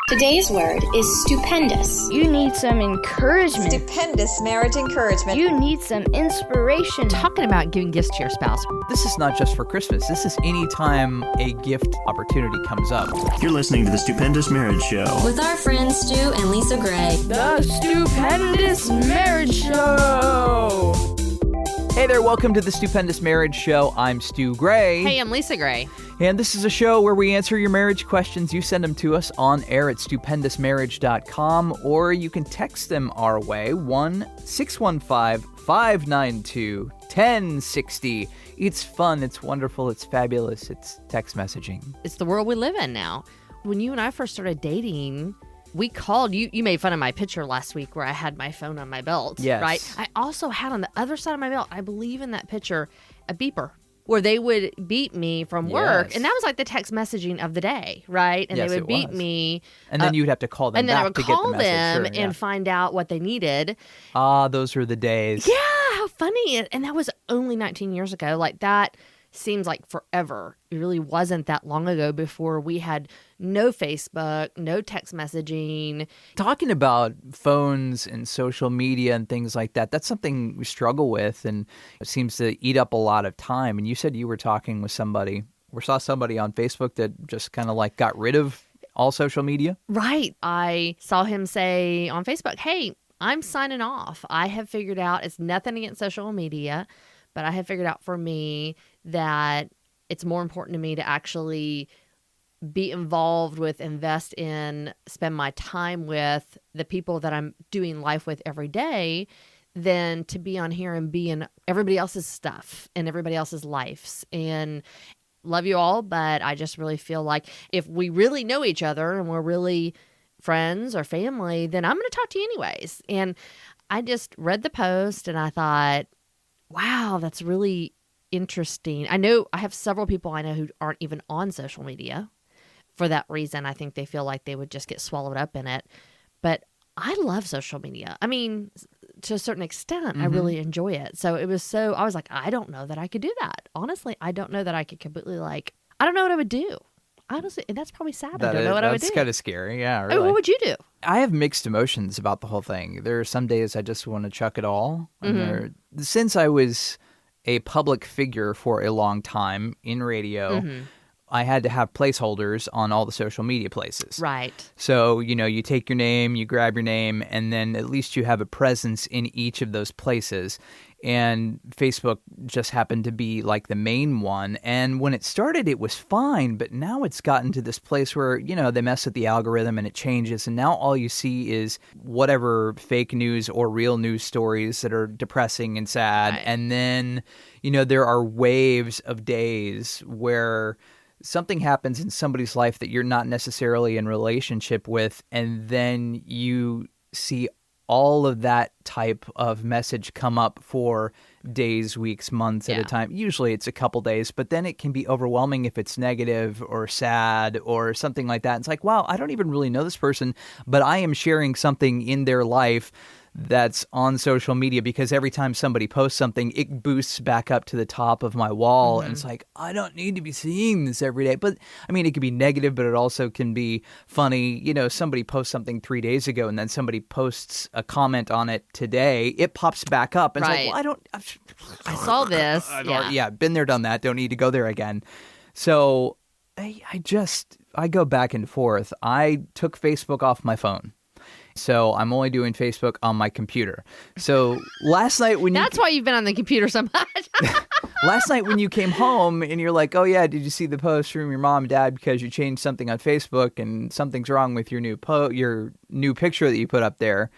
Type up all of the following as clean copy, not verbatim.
Today's word is stupendous. You need some encouragement. Stupendous marriage encouragement. You need some inspiration. Talking about giving gifts to your spouse. This is not just for Christmas. This is any time a gift opportunity comes up. You're listening to The Stupendous Marriage Show with our friends Stu and Lisa Gray. The Stupendous Marriage Show. Hey there, welcome to The Stupendous Marriage Show. I'm Stu Gray. Hey, I'm Lisa Gray. And this is a show where we answer your marriage questions. You send them to us on air at stupendousmarriage.com, or you can text them our way, 1-615-592-1060. It's fun, it's wonderful, it's fabulous, it's text messaging. It's the world we live in now. When you and I first started dating, we called, you made fun of my picture last week where I had my phone on my belt, yes. Right? I also had on the other side of my belt, I believe in that picture, a beeper where they would beep me from work. Yes. And that was like the text messaging of the day, right? And yes, they would beep me. And then you'd have to call them and then back I would to call get the message. them and find out what they needed. Ah, those were the days. Yeah, how funny. And that was only 19 years ago. Like that seems like forever. It really wasn't that long ago before we had no Facebook, no text messaging. Talking about phones and social media and things like that, that's something we struggle with, and it seems to eat up a lot of time. And you said you were talking with somebody or saw somebody on Facebook that just kind of like got rid of all social media? Right. I saw him say on Facebook, hey, I'm signing off. I have figured out, it's nothing against social media, but I have figured out for me that it's more important to me to actually be involved with, invest in, spend my time with the people that I'm doing life with every day than to be on here and be in everybody else's stuff and everybody else's lives. And love you all, but I just really feel like if we really know each other and we're really friends or family, then I'm going to talk to you anyways. And I just read the post and I thought, wow, that's really interesting. I know I have several people I know who aren't even on social media for that reason. I think they feel like they would just get swallowed up in it. But I love social media. I mean, to a certain extent, I really enjoy it. So I was like, I don't know that I could do that. Honestly, I don't know that I could completely I don't know what I would do. Honestly, and that's probably sad. I don't know what I would do. That's kind of scary. Yeah, really. I mean, what would you do? I have mixed emotions about the whole thing. There are some days I just want to chuck it all. And since I was a public figure for a long time in radio, I had to have placeholders on all the social media places. Right. So, you take your name, you grab your name, and then at least you have a presence in each of those places. And Facebook just happened to be like the main one. And when it started, it was fine. But now it's gotten to this place where, they mess with the algorithm and it changes. And now all you see is whatever fake news or real news stories that are depressing and sad. Right. And then, there are waves of days where something happens in somebody's life that you're not necessarily in relationship with. And then you see all of that type of message come up for days, weeks, months at a time. Usually it's a couple days, but then it can be overwhelming if it's negative or sad or something like that. It's like, wow, I don't even really know this person, but I am sharing something in their life that's on social media because every time somebody posts something, it boosts back up to the top of my wall. And it's like, I don't need to be seeing this every day. But I mean, it can be negative, but it also can be funny. Somebody posts something 3 days ago and then somebody posts a comment on it today. It pops back up. And it's like, well, I saw this. Yeah, been there, done that. Don't need to go there again. So I go back and forth. I took Facebook off my phone. So I'm only doing Facebook on my computer. So last night when That's why you've been on the computer so much. Last night when you came home and you're like, oh yeah, did you see the post from your mom and dad because you changed something on Facebook and something's wrong with your new picture that you put up there?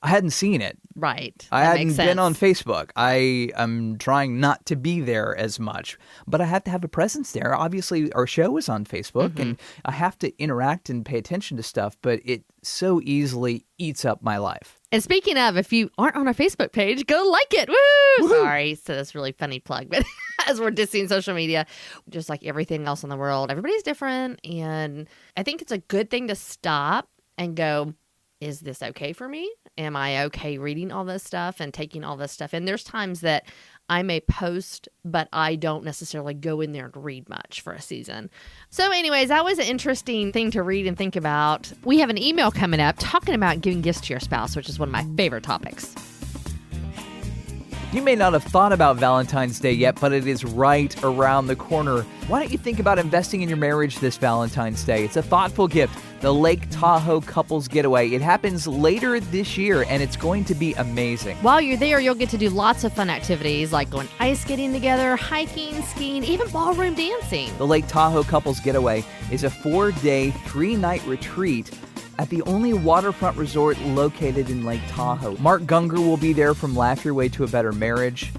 I hadn't seen it. Right. I hadn't been on Facebook. I am trying not to be there as much, but I have to have a presence there. Obviously, our show is on Facebook, and I have to interact and pay attention to stuff, but it so easily eats up my life. And speaking of, if you aren't on our Facebook page, go like it. Woo! Woo-hoo! Sorry. So that's a really funny plug, but as we're dissing social media, just like everything else in the world, everybody's different, and I think it's a good thing to stop and go, is this okay for me? Am I okay reading all this stuff and taking all this stuff? And there's times that I may post, but I don't necessarily go in there and read much for a season. So anyways, that was an interesting thing to read and think about. We have an email coming up talking about giving gifts to your spouse, which is one of my favorite topics. You may not have thought about Valentine's Day yet, but it is right around the corner. Why don't you think about investing in your marriage this Valentine's Day? It's a thoughtful gift. The Lake Tahoe Couples Getaway. It happens later this year, and it's going to be amazing. While you're there, you'll get to do lots of fun activities like going ice skating together, hiking, skiing, even ballroom dancing. The Lake Tahoe Couples Getaway is a 4-day, 3-night retreat at the only waterfront resort located in Lake Tahoe. Mark Gungor will be there from Laugh Your Way to a Better Marriage.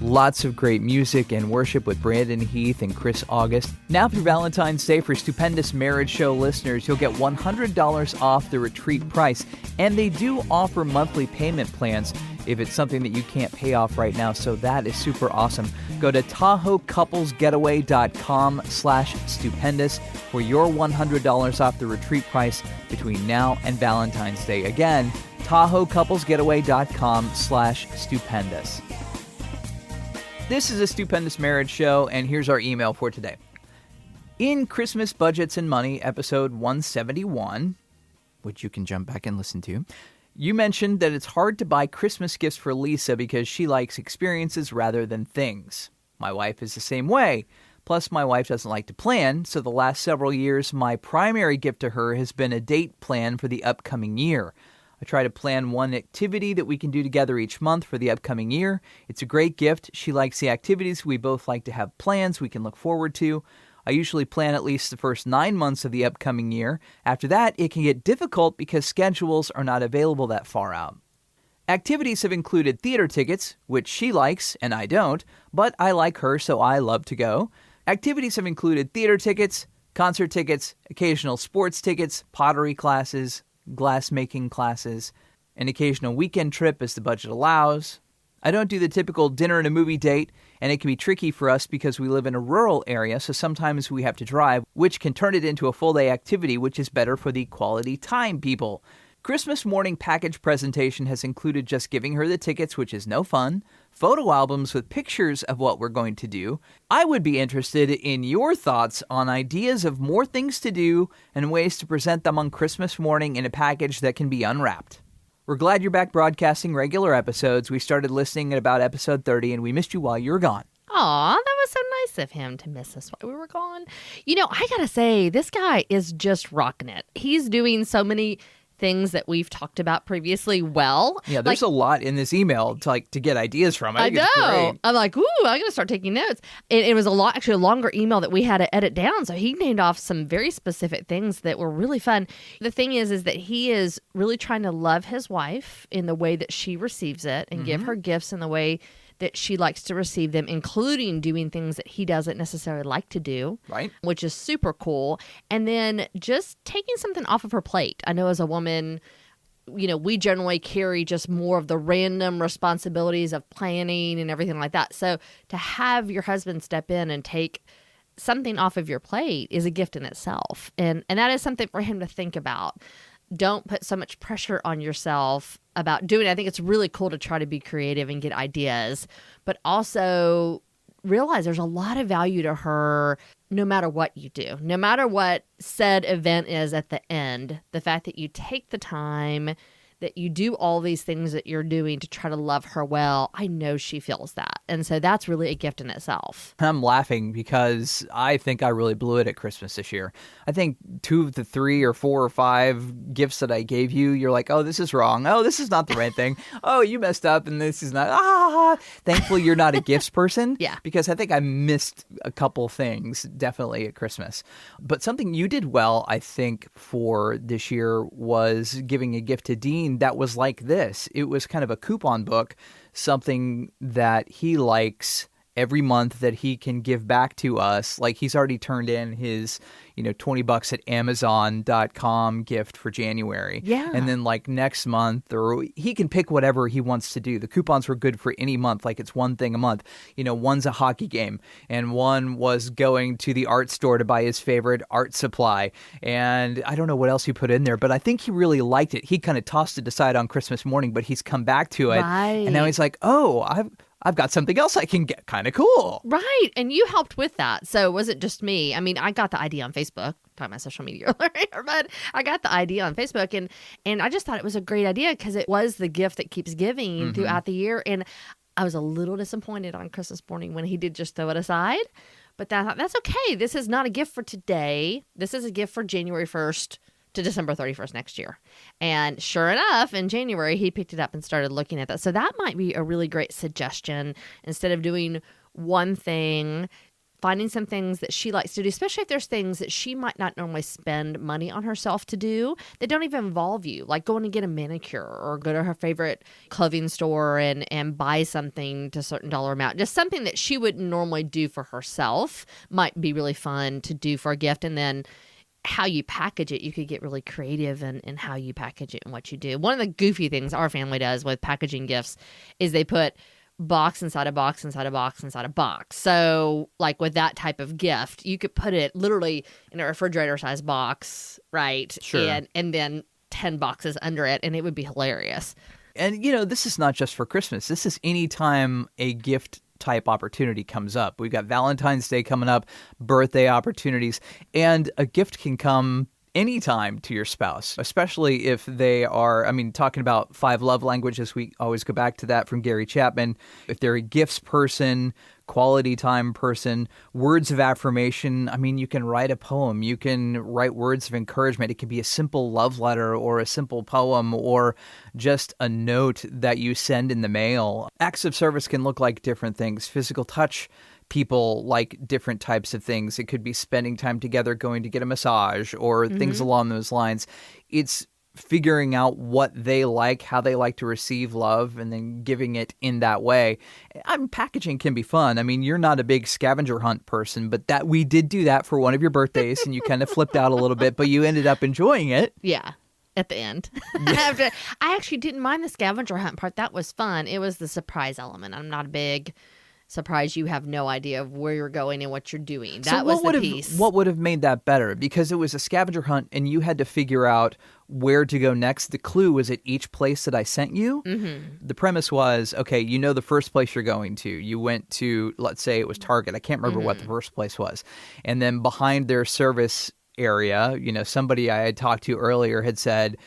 Lots of great music and worship with Brandon Heath and Chris August. Now through Valentine's Day, for Stupendous Marriage Show listeners, you'll get $100 off the retreat price. And they do offer monthly payment plans if it's something that you can't pay off right now, so that is super awesome. Go to TahoeCouplesGetaway.com/stupendous for your $100 off the retreat price between now and Valentine's Day. Again, TahoeCouplesGetaway.com/stupendous. This is a Stupendous Marriage Show, and here's our email for today. In Christmas Budgets and Money, episode 171, which you can jump back and listen to, you mentioned that it's hard to buy Christmas gifts for Lisa because she likes experiences rather than things. My wife is the same way. Plus, my wife doesn't like to plan, so the last several years, my primary gift to her has been a date plan for the upcoming year. I try to plan one activity that we can do together each month for the upcoming year. It's a great gift. She likes the activities. We both like to have plans we can look forward to. I usually plan at least the first 9 months of the upcoming year. After that, it can get difficult because schedules are not available that far out. Activities have included theater tickets, which she likes and I don't, but I like her, so I love to go. Activities have included theater tickets, concert tickets, occasional sports tickets, pottery classes, glass-making classes, an occasional weekend trip as the budget allows. I don't do the typical dinner and a movie date, and it can be tricky for us because we live in a rural area, so sometimes we have to drive, which can turn it into a full-day activity, which is better for the quality time people. Christmas morning package presentation has included just giving her the tickets, which is no fun, photo albums with pictures of what we're going to do. I would be interested in your thoughts on ideas of more things to do and ways to present them on Christmas morning in a package that can be unwrapped. We're glad you're back broadcasting regular episodes. We started listening at about episode 30, and we missed you while you were gone. Aw, that was so nice of him to miss us while we were gone. You know, I gotta say, this guy is just rocking it. He's doing so many things that we've talked about previously well. Yeah, there's a lot in this email to get ideas from. I think it's know. great. I'm like, ooh, I'm going to start taking notes. It was a longer email that we had to edit down. So he named off some very specific things that were really fun. The thing is that he is really trying to love his wife in the way that she receives it and give her gifts in the way that she likes to receive them, including doing things that he doesn't necessarily like to do, Right. which is super cool. And then just taking something off of her plate. I know as a woman, you know, we generally carry just more of the random responsibilities of planning and everything like that. So to have your husband step in and take something off of your plate is a gift in itself. And that is something for him to think about. Don't put so much pressure on yourself about doing it. I think it's really cool to try to be creative and get ideas, but also realize there's a lot of value to her no matter what you do, no matter what said event is at the end. The fact that you take the time, that you do all these things that you're doing to try to love her well, I know she feels that. And so that's really a gift in itself. I'm laughing because I think I really blew it at Christmas this year. I think 2 of the 3 or 4 or 5 gifts that I gave you, you're like, oh, this is wrong. Oh, this is not the right thing. Oh, you messed up and this is not. Thankfully, you're not a gifts person. Yeah. Because I think I missed a couple things definitely at Christmas. But something you did well, I think, for this year was giving a gift to Dean that was like this. It was kind of a coupon book, something that he likes every month that he can give back to us. Like he's already turned in his, $20 at Amazon.com gift for January. Yeah. And then like next month, or he can pick whatever he wants to do. The coupons were good for any month. Like it's one thing a month. One's a hockey game and one was going to the art store to buy his favorite art supply. And I don't know what else he put in there, but I think he really liked it. He kind of tossed it aside on Christmas morning, but he's come back to it. Right. And now he's like, oh, I've got something else I can get. Kind of cool. Right. And you helped with that. So it wasn't just me. I mean, I got the idea on Facebook. Talking about social media earlier, but I got the idea on Facebook and I just thought it was a great idea because it was the gift that keeps giving throughout the year. And I was a little disappointed on Christmas morning when he did just throw it aside. But that's okay. This is not a gift for today. This is a gift for January 1st to December 31st next year. And sure enough, in January, he picked it up and started looking at that. So that might be a really great suggestion. Instead of doing one thing, finding some things that she likes to do, especially if there's things that she might not normally spend money on herself to do that don't even involve you, like going to get a manicure or go to her favorite clothing store and buy something to a certain dollar amount. Just something that she wouldn't normally do for herself might be really fun to do for a gift. And then how you package it, you could get really creative in how you package it and what you do. One of the goofy things our family does with packaging gifts is they put box inside a box inside a box inside a box. So like with that type of gift, you could put it literally in a refrigerator size box, right? Sure. And then 10 boxes under it, and it would be hilarious. And, this is not just for Christmas. This is any time a gift type opportunity comes up. We've got Valentine's Day coming up, birthday opportunities, and a gift can come anytime to your spouse, especially if they are, talking about 5 love languages, we always go back to that from Gary Chapman. If they're a gifts person, quality time person, words of affirmation, you can write a poem, you can write words of encouragement. It can be a simple love letter or a simple poem or just a note that you send in the mail. Acts of service can look like different things. Physical touch, people like different types of things. It could be spending time together, going to get a massage or things along those lines. It's figuring out what they like, how they like to receive love, and then giving it in that way. Packaging can be fun. You're not a big scavenger hunt person, but that we did do that for one of your birthdays, and you kind of flipped out a little bit, but you ended up enjoying it. Yeah. At the end. I actually didn't mind the scavenger hunt part. That was fun. It was the surprise element. I'm not a big surprise. You have no idea of where you're going and what you're doing. That was the piece. What would have made that better? Because it was a scavenger hunt and you had to figure out where to go next. The clue was at each place that I sent you. Mm-hmm. The premise was, okay, the first place you're going to. You went to, let's say it was Target. I can't remember what the first place was. And then behind their service area, somebody I had talked to earlier had said,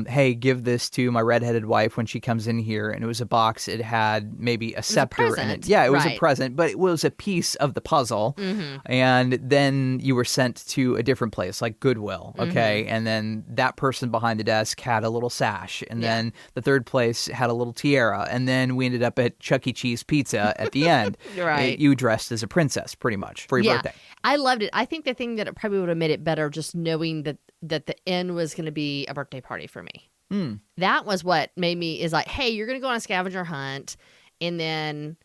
hey, give this to my redheaded wife when she comes in here. And it was a box. It had maybe a scepter in it. Yeah, it was a present, but it was a piece of the puzzle. Mm-hmm. And then you were sent to a different place, like Goodwill. Okay. Mm-hmm. And then that person behind the desk had a little sash. And then the third place had a little tiara. And then we ended up at Chuck E. Cheese Pizza at the end. Right. You dressed as a princess, pretty much, for your birthday. I loved it. I think the thing that it probably would have made it better, just knowing that the end was going to be a birthday party for me. That was what made me is like, hey, you're going to go on a scavenger hunt and then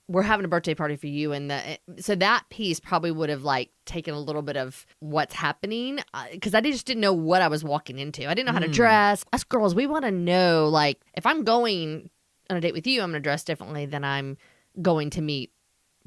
we're having a birthday party for you. And so that piece probably would have like taken a little bit of what's happening because I just didn't know what I was walking into. I didn't know how to dress. Us girls, we want to know, like, if I'm going on a date with you, I'm going to dress differently than I'm going to meet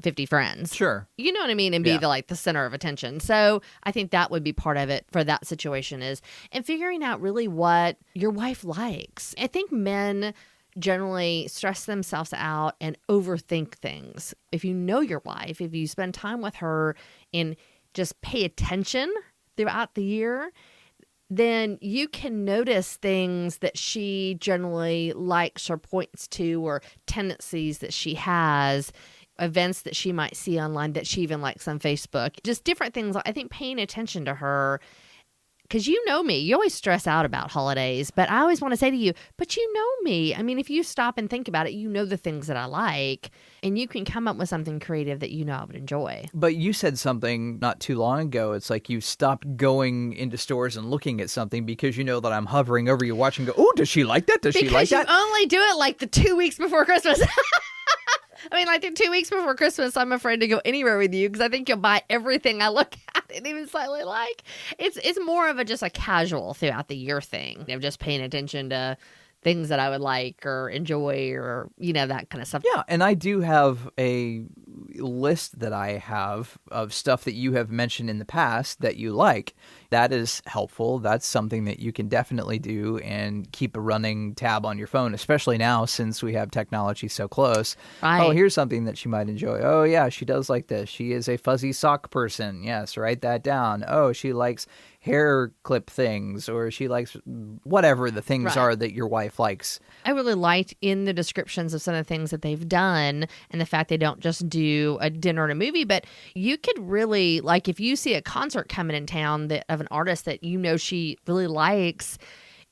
50 friends. Sure. You know what I mean? And be the center of attention. So I think that would be part of it for that situation and figuring out really what your wife likes. I think men generally stress themselves out and overthink things. If you know your wife, if you spend time with her and just pay attention throughout the year, then you can notice things that she generally likes or points to or tendencies that she has, events that she might see online that she even likes on Facebook, just different things. I think paying attention to her, because you know me, you always stress out about holidays, but I always want to say to you, but you know me. If you stop and think about it, you know the things that I like, and you can come up with something creative that you know I would enjoy. But you said something not too long ago. It's like you stopped going into stores and looking at something because you know that I'm hovering over you watching, go, oh, does she like that? Does she like that? Because you only do it like the 2 weeks before Christmas. I mean, like 2 weeks before Christmas, I'm afraid to go anywhere with you because I think you'll buy everything I look at and even slightly like. It's more of just a casual throughout the year thing of just paying attention to things that I would like or enjoy or, that kind of stuff. Yeah, and I do have a list that I have of stuff that you have mentioned in the past that you like. That is helpful. That's something that you can definitely do and keep a running tab on your phone, especially now since we have technology so close. Right. Oh, here's something that she might enjoy. Oh, yeah, she does like this. She is a fuzzy sock person. Yes, write that down. Oh, she likes hair clip things, or she likes whatever the things are that your wife likes. I really liked in the descriptions of some of the things that they've done and the fact they don't just do a dinner and a movie, but you could really, like if you see a concert coming in town of an artist that she really likes,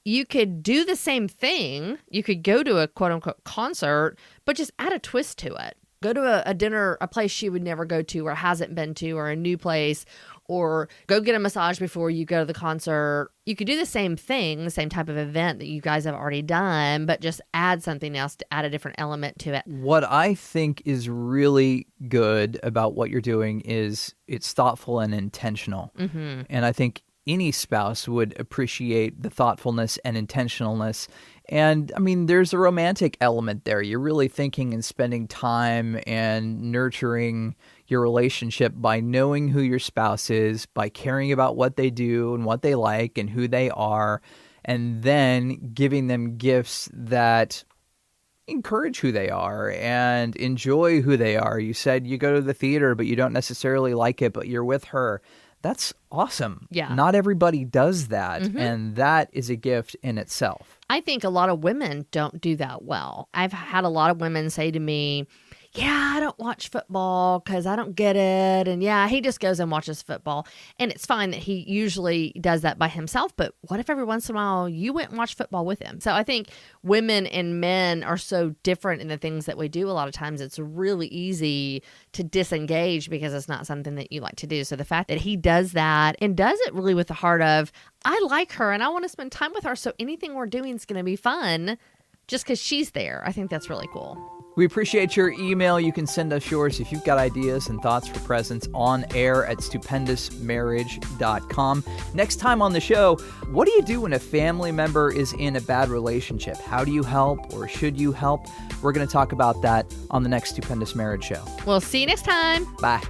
you could do the same thing. You could go to a quote unquote concert, but just add a twist to it. Go to a dinner, a place she would never go to or hasn't been to, or a new place, or go get a massage before you go to the concert. You could do the same thing, the same type of event that you guys have already done, but just add something else to add a different element to it. What I think is really good about what you're doing is it's thoughtful and intentional. Mm-hmm. And I think any spouse would appreciate the thoughtfulness and intentionalness. And I mean, there's a romantic element there. You're really thinking and spending time and nurturing your relationship by knowing who your spouse is, by caring about what they do and what they like and who they are, and then giving them gifts that encourage who they are and enjoy who they are. You said you go to the theater, but you don't necessarily like it, but you're with her. That's awesome. Yeah. Not everybody does that, and that is a gift in itself. I think a lot of women don't do that well. I've had a lot of women say to me, yeah, I don't watch football because I don't get it. And yeah, he just goes and watches football. And it's fine that he usually does that by himself. But what if every once in a while you went and watched football with him? So I think women and men are so different in the things that we do. A lot of times it's really easy to disengage because it's not something that you like to do. So the fact that he does that and does it really with the heart of, I like her and I want to spend time with her. So anything we're doing is going to be fun just because she's there. I think that's really cool. We appreciate your email. You can send us yours if you've got ideas and thoughts for presents on air at stupendousmarriage.com. Next time on the show, what do you do when a family member is in a bad relationship? How do you help, or should you help? We're going to talk about that on the next Stupendous Marriage Show. We'll see you next time. Bye.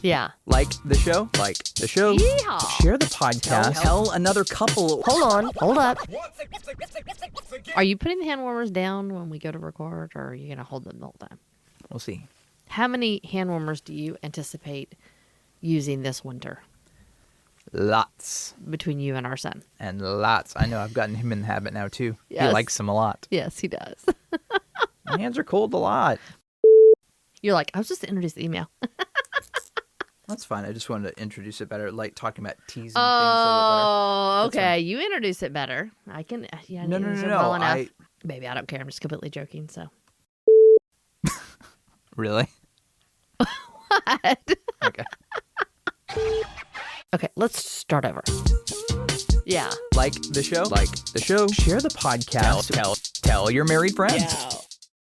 Yeah. Like the show? Like the show? Yeehaw. Share the podcast. Tell another couple. Hold on. Hold up. Are you putting the hand warmers down when we go to record, or are you going to hold them the whole time? We'll see. How many hand warmers do you anticipate using this winter? Lots. Between you and our son. And lots. I know I've gotten him in the habit now, too. Yes. He likes them a lot. Yes, he does. My hands are cold a lot. You're like, I was just to introduce the email. That's fine. I just wanted to introduce it better, like talking about teasing things Oh, a little better. okay. You introduce it better. I can. Yeah, No. Well enough. Baby, I don't care. I'm just completely joking. So. Really? What? Okay. Okay, let's start over. Yeah. Like the show? Like the show. Share the podcast. Tell your married friends. Yeah.